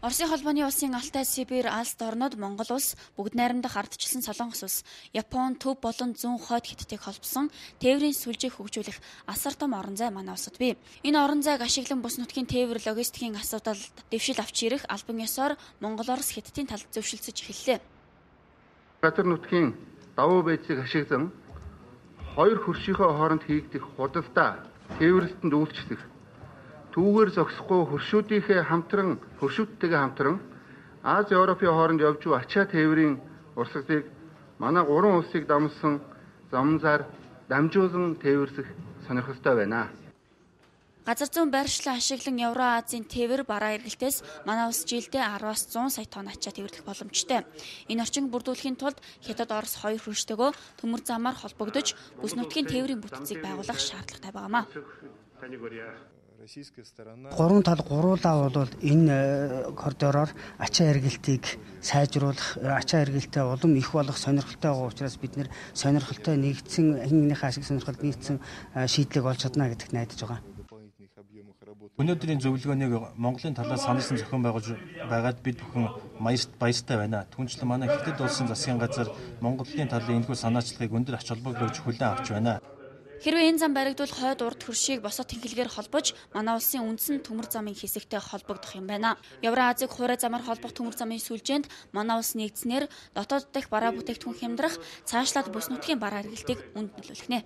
Оросын холбооны улсын Алтай, Сибирь, Алст орнууд Монгол улс бүгд найрамдах ардчилсан Солонгос улс, Япон, Төв болон зүүн хойд хятадыг холбосон тээврийн сүлжээг хөгжүүлэх асар том орон зай манай улсад бий. Энэ орон зайг ашиглан бүс нутгийн тээвэр логистикийн асуудалд дэвшил авч ирэх албан ёсоор Монгол Орос хятадын талд зөвшөлдөж эхэллээ. Газар нутгийн давуу байдлыг ашиглан хоёр хөршийнхөө хооронд хийгдэх худалдаа тээвэрлэлтэнд үйлчлэх түүгээр зогсохгүй хөршүүдтэйгээ хамтран Аз Европын хооронд явж буй ачаа тээврийн урсгалыг манай гурван улсыг дамжсан замнаар дамжуулан тээвэрлэх сонирхолтой байна. Газар зүүн байршлан ашиглан Евро-Азийн тээвэр бараа эргэлтээс манай улс жилдээ 10-аас 100 сая тонн ачаа тээвэрлэх боломжтой. Энэ орчинг бүрдүүлэхийн тулд Хятад, Орос хоёр хөрштөөгөө төмөр замаар холбогдож бүс нутгийн тээврийн бүтцийг байгуулах шаардлагатай байгаамаа. Гурван тал гуруулаа бол энэ коридороор ачаа эргэлтийг сайжруулах, ачаа эргэлтээ улам их болох сонирхолтой байгаа учраас бид нэр сонирхолтой нэгдсэн хиннийхээ ашиг сонирхолд нийцсэн шийдлийг олж чадна гэдэгт найдаж байгаа. Өнөөдрийн зөвлөгөөнийг Монголын талаас сануулсан зохион байгуулж байгаад бид бүхэн баяртай байна. Түүнчлэн манай Хятад улсын засгийн газар Монголын талын энэхүү санаачлагыг өндөр ач холбогдуулж хүлээн авч байна. Хэрвээ энэ зам баригдвал хойд урд хөршийг босоод тэнхилгээр холбож манай улсын үндсэн төмөр замын хэсэгтэй холбогдох юм байна. Евро-Азийг хуурай замаар холбох төмөр замын сүлжээнд манай улс нэгдснээр дотоод дахь бараа бүтээгдэхүүн хямдрах, цаашлаад бүс нутгийн бараа эргэлтийг үнд нөлөөлөх нэ.